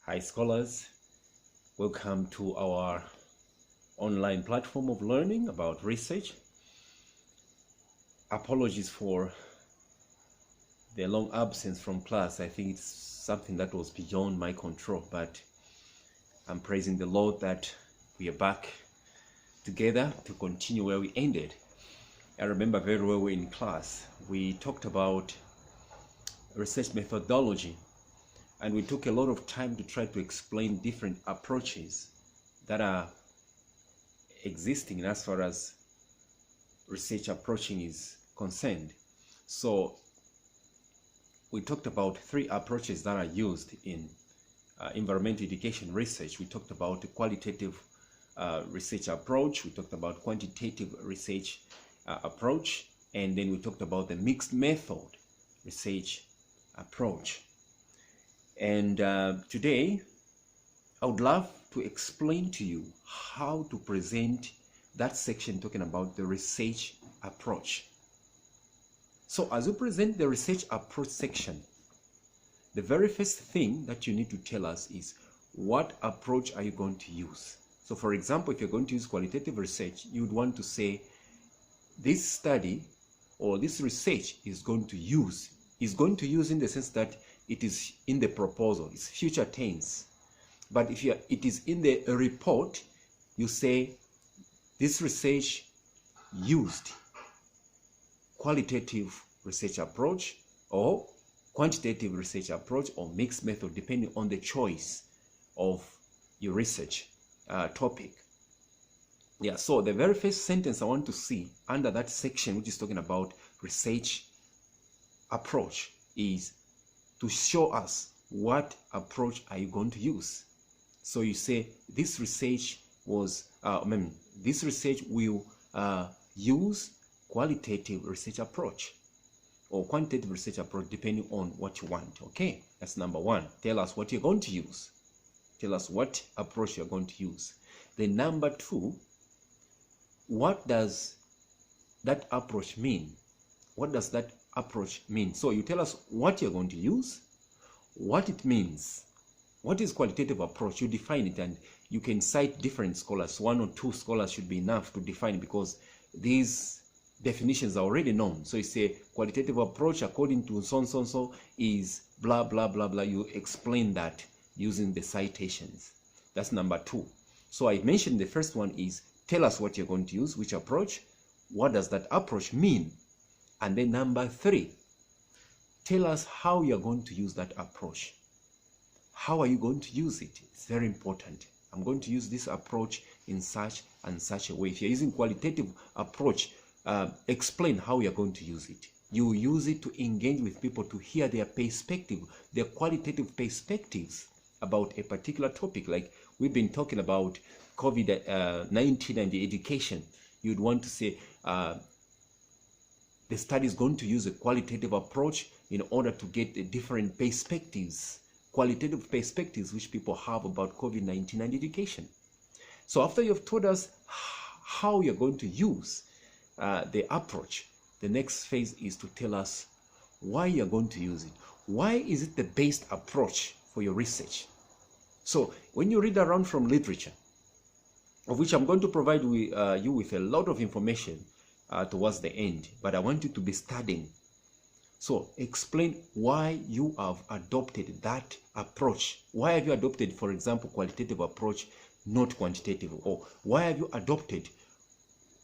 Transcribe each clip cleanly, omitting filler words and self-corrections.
Hi scholars, welcome to our online platform of learning about research. Apologies for the long absence from class. I think it's something that was beyond my control, but I'm praising the Lord that we are back together to continue where we ended. I remember very well in class, we talked about research methodology, and we took a lot of time to try to explain different approaches that are existing as far as research approaching is concerned. So we talked about three approaches that are used in environmental education research. We talked about the qualitative research approach, we talked about quantitative research approach, and then we talked about the mixed method research approach. And today I would love to explain to you how to present that section talking about the research approach. So as you present the research approach section, the very first thing that you need to tell us is what approach are you going to use. So for example, if you're going to use qualitative research, you would want to say this study or this research is going to use in the sense that it is in the proposal, it's future tense. But if it is in the report, you say this research used qualitative research approach or quantitative research approach or mixed method, depending on the choice of your research topic. Yeah, so the very first sentence I want to see under that section, which is talking about research approach, is to show us what approach are you going to use. So you say this research was, this research will use qualitative research approach or quantitative research approach, depending on what you want. Okay, that's number one. Tell us what you're going to use. Tell us what approach you're going to use. Then number two, what does that approach mean? What does that approach mean? So you tell us what you're going to use, what it means. What is qualitative approach? You define it, and you can cite different scholars. One or two scholars should be enough to define, because these definitions are already known. So you say qualitative approach according to so is blah blah blah blah. You explain that using the citations. That's number two. So I mentioned the first one is tell us what you're going to use, which approach, what does that approach mean, and then number three, tell us how you're going to use that approach. How are you going to use it? It's very important. I'm going to use this approach in such and such a way. If you're using qualitative approach, explain how you're going to use it. You use it to engage with people, to hear their perspective, their qualitative perspectives about a particular topic. Like we've been talking about COVID-19 and the education. You'd want to say the study is going to use a qualitative approach in order to get the different perspectives, qualitative perspectives which people have about COVID-19 and education. So after you've told us how you're going to use the approach, the next phase is to tell us why you're going to use it. Why is it the best approach for your research? So when you read around from literature, of which I'm going to provide you with a lot of information towards the end, but I want you to be studying. So explain why you have adopted that approach. Why have you adopted, for example, qualitative approach, not quantitative? Or why have you adopted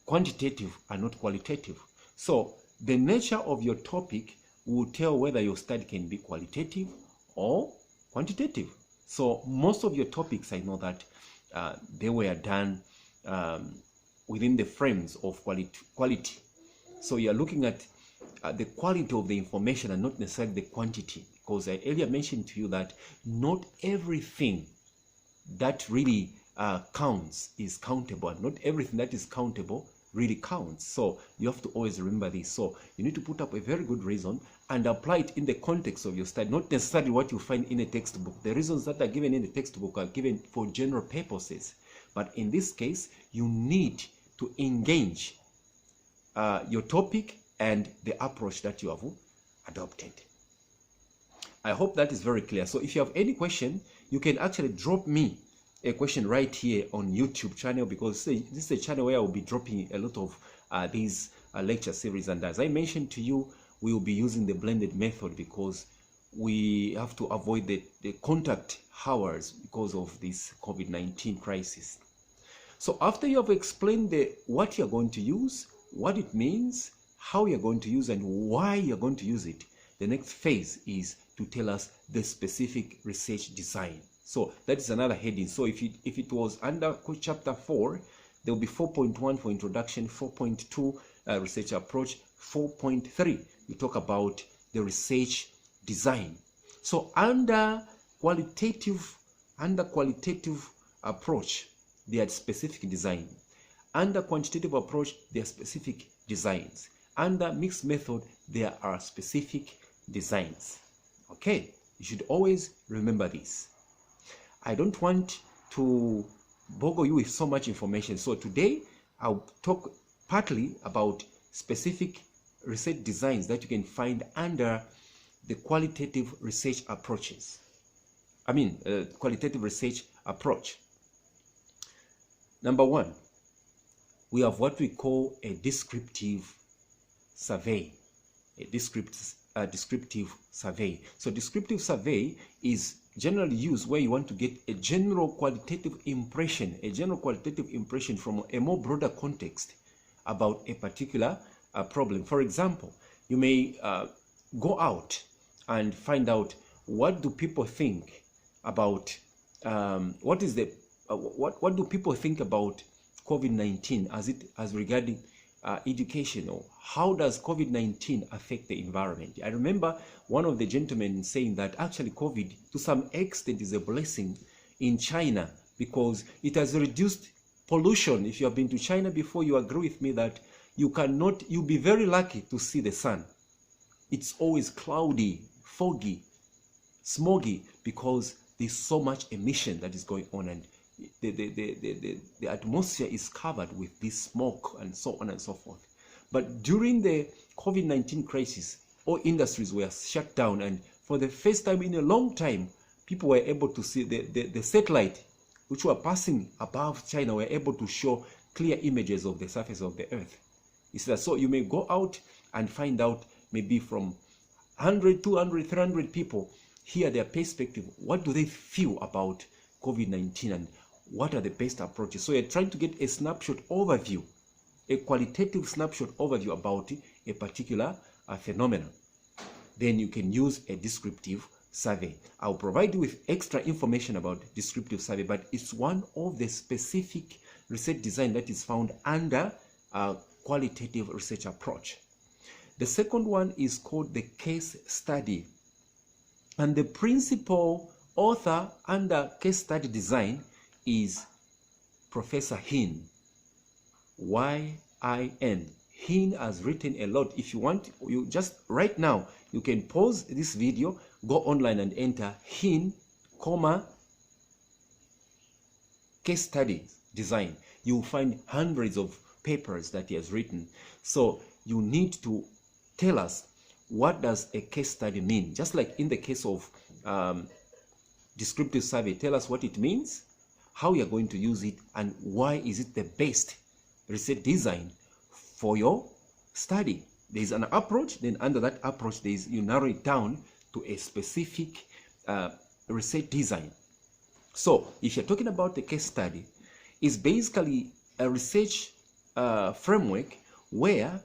quantitative and not qualitative? So the nature of your topic will tell whether your study can be qualitative or quantitative. So most of your topics, I know that they were done within the frames of quality. So you're looking at the quality of the information and not necessarily the quantity, because I earlier mentioned to you that not everything that really counts is countable, and not everything that is countable really counts. So you have to always remember this. So you need to put up a very good reason and apply it in the context of your study, not necessarily what you find in a textbook. The reasons that are given in the textbook are given for general purposes, but in this case you need to engage your topic and the approach that you have adopted. I hope that is very clear. So if you have any question, you can actually drop me a question right here on YouTube channel, because this is a channel where I will be dropping a lot of these lecture series. And as I mentioned to you, we will be using the blended method because we have to avoid the contact hours because of this COVID-19 crisis. So after you have explained what you're going to use, what it means, how you're going to use, and why you're going to use it, the next phase is to tell us the specific research design. So that is another heading. So if it was under chapter 4, there will be 4.1 for introduction, 4.2 research approach, 4.3 we talk about the research design. So under qualitative approach, there are specific design. Under quantitative approach, there are specific designs. Under mixed method, there are specific designs. Okay, you should always remember this. I don't want to boggle you with so much information. So today, I'll talk partly about specific research designs that you can find under the qualitative research approaches. Qualitative research approach. Number 1, we have what we call a descriptive survey. A descriptive survey. So descriptive survey is generally used where you want to get a general qualitative impression from a more broader context about a particular problem. For example, you may go out and find out what do people think about what do people think about COVID-19 as regarding education, or how does COVID-19 affect the environment? I remember one of the gentlemen saying that actually COVID to some extent is a blessing in China because it has reduced pollution. If you have been to China before, you agree with me that you'll be very lucky to see the sun. It's always cloudy, foggy, smoggy because there's so much emission that is going on, and the atmosphere is covered with this smoke and so on and so forth. But during the COVID-19 crisis, all industries were shut down, and for the first time in a long time, people were able to see the satellite which were passing above China were able to show clear images of the surface of the earth. So you may go out and find out maybe from 100, 200, 300 people, hear their perspective. What do they feel about COVID-19 and what are the best approaches? So you're trying to get a snapshot overview, a qualitative snapshot overview about a particular phenomenon. Then you can use a descriptive survey. I'll provide you with extra information about descriptive survey, but it's one of the specific research design that is found under a qualitative research approach. The second one is called the case study. And the principal author under case study design is Professor Hin. Y-I-N. Hin has written a lot. If you want, you just right now, you can pause this video, go online and enter Hin, case study design. You will find hundreds of papers that he has written. So you need to tell us, what does a case study mean? Just like in the case of descriptive survey, tell us what it means, how you're going to use it, and why is it the best research design for your study. There is an approach, then under that approach, you narrow it down to a specific research design. So if you're talking about the case study, it's basically a research framework where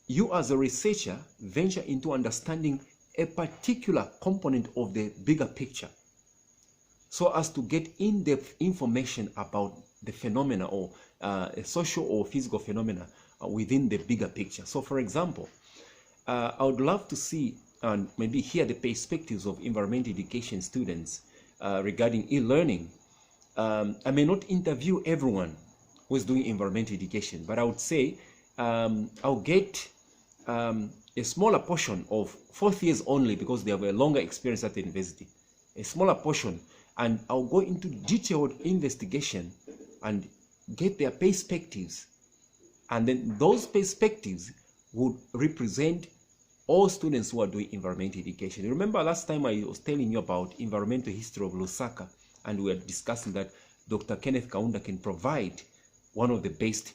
you as a researcher venture into understanding a particular component of the bigger picture so as to get in-depth information about the phenomena or a social or physical phenomena within the bigger picture. So for example, I would love to see and maybe hear the perspectives of environmental education students regarding e-learning. I may not interview everyone who is doing environmental education, but I would say I'll get a smaller portion of 4th years only because they have a longer experience at the university, a smaller portion, and I'll go into detailed investigation and get their perspectives, and then those perspectives would represent all students who are doing environmental education. Remember last time I was telling you about environmental history of Lusaka, and we were discussing that Dr. Kenneth Kaunda can provide one of the best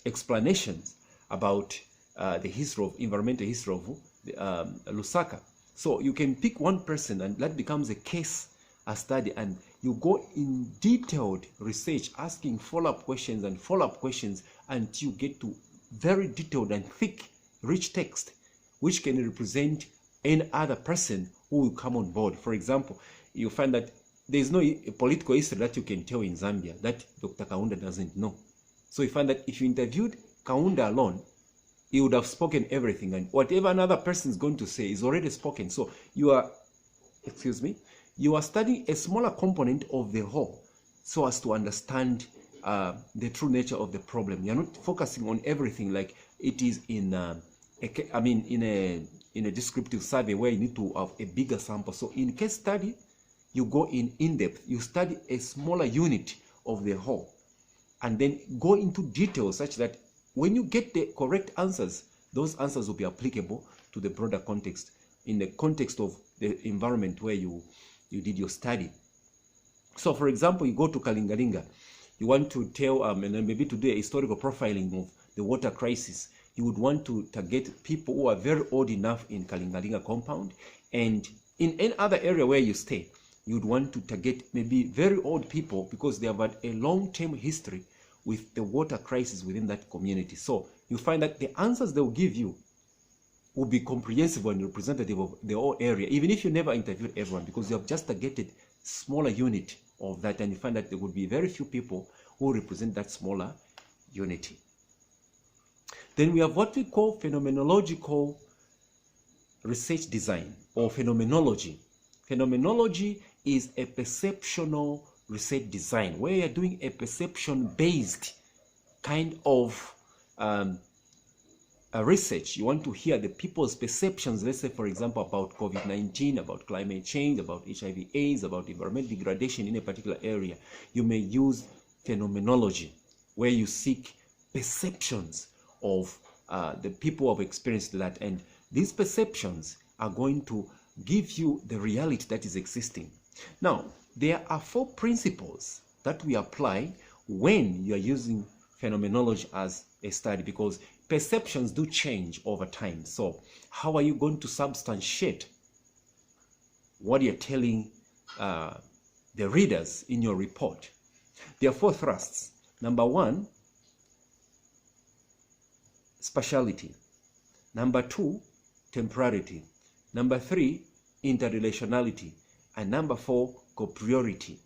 explanations about the history of environmental history of Lusaka. So you can pick one person and that becomes a case study, and you go in detailed research, asking follow-up questions and follow-up questions until you get to very detailed and thick, rich text, which can represent any other person who will come on board. For example, you find that there is no political history that you can tell in Zambia that Dr. Kaunda doesn't know. So you find that if you interviewed Kaunda alone, he would have spoken everything, and whatever another person is going to say is already spoken. So you are, you are studying a smaller component of the whole so as to understand the true nature of the problem. You're not focusing on everything like it is in in a descriptive survey where you need to have a bigger sample. So in case study, you go in depth, you study a smaller unit of the whole, and then go into detail such that when you get the correct answers, those answers will be applicable to the broader context, in the context of the environment where you did your study. So for example, you go to Kalingalinga, you want to tell and maybe to do a historical profiling of the water crisis. You would want to target people who are very old enough in Kalingalinga compound, and in any other area where you stay, you would want to target maybe very old people because they have had a long-term history with the water crisis within that community. So you find that the answers they will give you will be comprehensive and representative of the whole area, even if you never interviewed everyone, because you have just targeted smaller unit of that, and you find that there would be very few people who represent that smaller unity. Then we have what we call phenomenological research design, or phenomenology. Phenomenology is a perceptual research design where you're doing a perception-based kind of research. You want to hear the people's perceptions, let's say, for example, about COVID-19, about climate change, about HIV/AIDS, about environmental degradation in a particular area. You may use phenomenology, where you seek perceptions of the people who have experienced that, and these perceptions are going to give you the reality that is existing. Now, there are 4 principles that we apply when you are using phenomenology as a study, because perceptions do change over time. So how are you going to substantiate what you're telling the readers in your report? There are 4 thrusts. Number 1, spatiality. Number 2, temporality. Number 3, interrelationality. And number 4, copriority.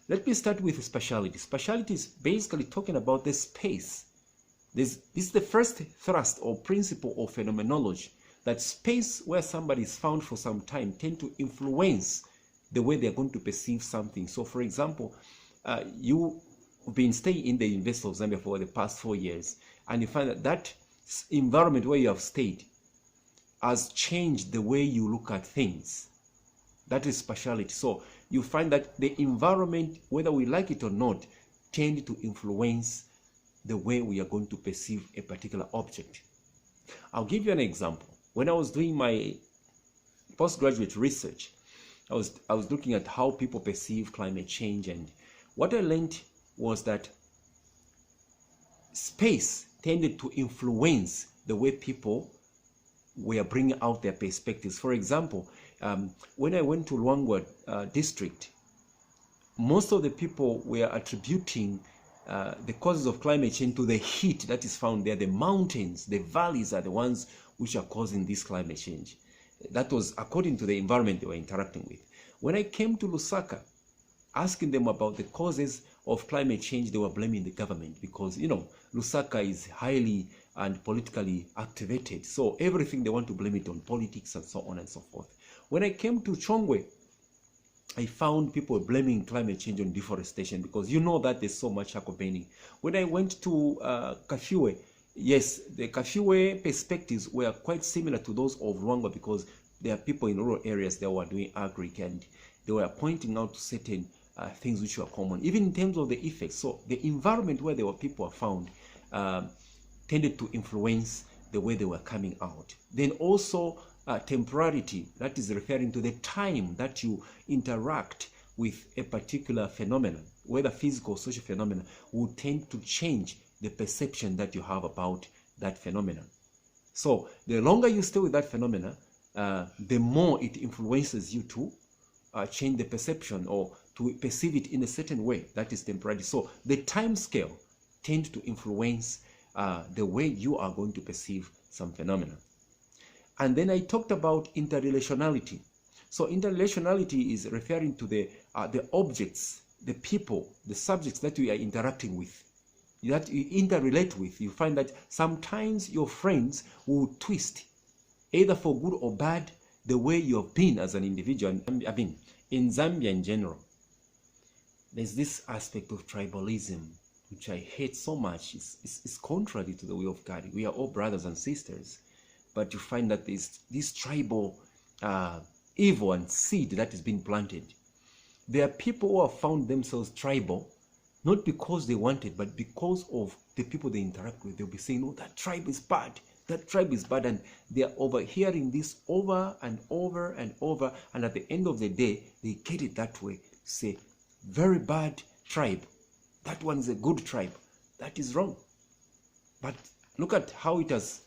Let me start with spatiality. Spatiality is basically talking about the space. This is the first thrust or principle of phenomenology, that space where somebody is found for some time tend to influence the way they're going to perceive something. So for example, you've been staying in the University of Zambia for the past 4 years, and you find that that environment where you have stayed has changed the way you look at things. That is spatiality. So you find that the environment, whether we like it or not, tend to influence the way we are going to perceive a particular object. I'll give you an example. When I was doing my postgraduate research, I was looking at how people perceive climate change, and what I learned was that space tended to influence the way people were bringing out their perspectives. For example, when I went to Luangwa district, most of the people were attributing the causes of climate change to the heat that is found there. The mountains, the valleys are the ones which are causing this climate change. That was according to the environment they were interacting with. When I came to Lusaka, asking them about the causes of climate change, they were blaming the government because, you know, Lusaka is highly and politically activated. So everything they want to blame it on politics and so on and so forth. When I came to Chongwe, I found people blaming climate change on deforestation because you know that there's so much charcoal burning. When I went to Kafue, yes, the Kafue perspectives were quite similar to those of Luangwa because there are people in rural areas that were doing agric and they were pointing out certain things which were common, even in terms of the effects. So the environment where there were people are found tended to influence the way they were coming out. Then also temporality, that is referring to the time that you interact with a particular phenomenon, whether physical or social phenomenon, will tend to change the perception that you have about that phenomenon. So the longer you stay with that phenomena, the more it influences you to change the perception or to perceive it in a certain way. That is temporality. So the time scale tends to influence the way you are going to perceive some phenomena. And then I talked about interrelationality. So interrelationality is referring to the objects, the people, the subjects that we are interacting with, that you interrelate with. You find that sometimes your friends will twist, either for good or bad, the way you have been as an individual. I mean, in Zambia in general, there's this aspect of tribalism, which I hate so much. It's contrary to the will of God. We are all brothers and sisters, but you find that there's this tribal evil and seed that is being planted. There are people who have found themselves tribal, not because they wanted, but because of the people they interact with. They'll be saying, oh, that tribe is bad. That tribe is bad. And they are overhearing this over and over and over. And at the end of the day, they get it that way. Say, very bad tribe. That one is a good tribe. That is wrong. But look at how it has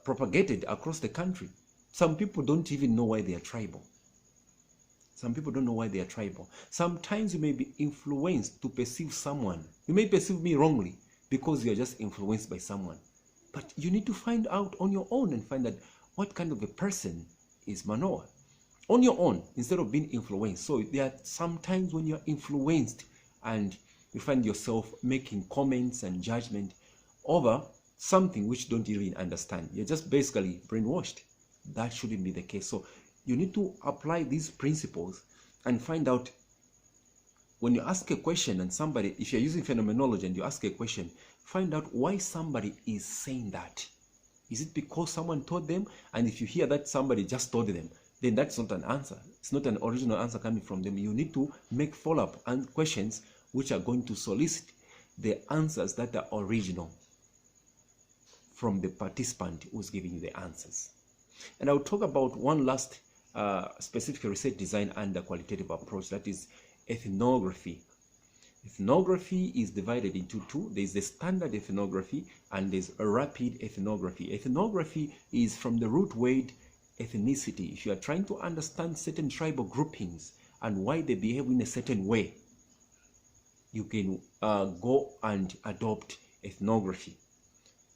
propagated across the country. Some people don't even know why they are tribal. Some people don't know why they are tribal. Sometimes you may be influenced to perceive someone. You may perceive me wrongly because you are just influenced by someone. But you need to find out on your own and find out what kind of a person is Manoa. On your own, instead of being influenced. So there are some times when you're influenced and you find yourself making comments and judgment over something which you don't even understand. You're just basically brainwashed. That shouldn't be the case. So you need to apply these principles and find out when you ask a question and somebody, if you're using phenomenology and you ask a question, find out why somebody is saying that. Is it because someone told them? And if you hear that somebody just told them, then that's not an answer. It's not an original answer coming from them. You need to make follow-up questions which are going to solicit the answers that are original from the participant who's giving you the answers. And I'll talk about one last specific research design under qualitative approach, that is ethnography. Ethnography is divided into two. There's the standard ethnography and there's a rapid ethnography. Ethnography is from the root word ethnicity. If you are trying to understand certain tribal groupings and why they behave in a certain way, you can go and adopt ethnography.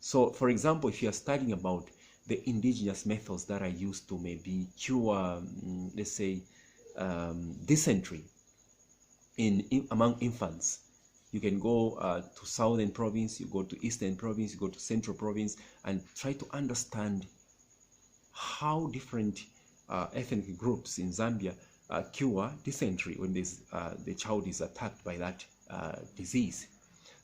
So, for example, if you are studying about the indigenous methods that are used to maybe cure, let's say, dysentery among infants, you can go to southern province, you go to eastern province, you go to central province, and try to understand how different ethnic groups in Zambia cure dysentery when the child is attacked by that disease.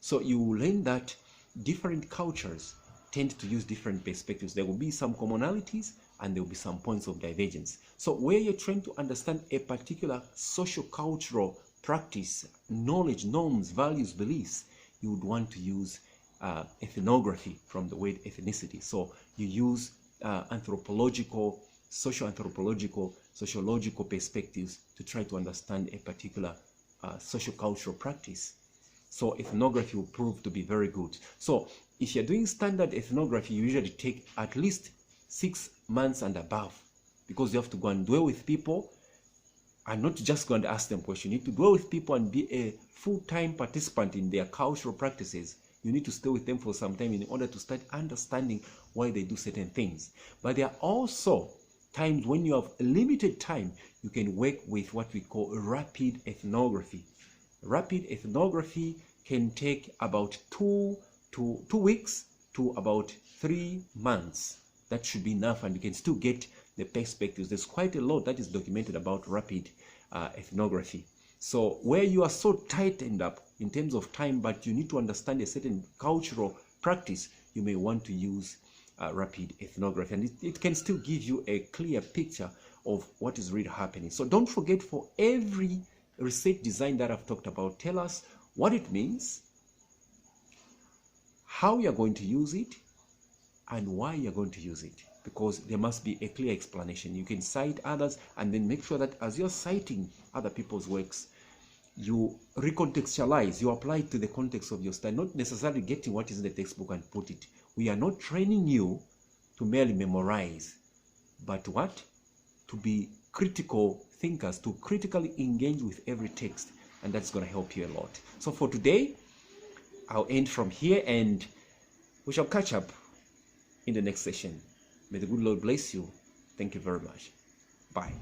So you learn that different cultures tend to use different perspectives. There will be some commonalities and there will be some points of divergence. So where you're trying to understand a particular social-cultural practice, knowledge, norms, values, beliefs, you would want to use ethnography from the word ethnicity. So you use anthropological, socio-anthropological, sociological perspectives to try to understand a particular social-cultural practice. So ethnography will prove to be very good. So if you're doing standard ethnography, you usually take at least 6 months and above, because you have to go and dwell with people and not just go and ask them questions. You need to dwell with people and be a full-time participant in their cultural practices. You need to stay with them for some time in order to start understanding why they do certain things. But there are also times when you have limited time, you can work with what we call rapid ethnography. Rapid ethnography can take about 2 weeks to about 3 months. That should be enough, and you can still get the perspectives. There's quite a lot that is documented about rapid ethnography. So where you are so tightened up in terms of time, but you need to understand a certain cultural practice, you may want to use rapid ethnography, and it can still give you a clear picture of what is really happening. So don't forget, for every research design that I've talked about, tell us what it means, how you're going to use it, and why you're going to use it, because there must be a clear explanation. You can cite others and then make sure that as you're citing other people's works, you recontextualize, you apply it to the context of your study, not necessarily getting what is in the textbook and put it. We are not training you to merely memorize, but what? To be critical thinkers, to critically engage with every text, and that's going to help you a lot. So for today, I'll end from here, and we shall catch up in the next session. May the good Lord bless you. Thank you very much. Bye.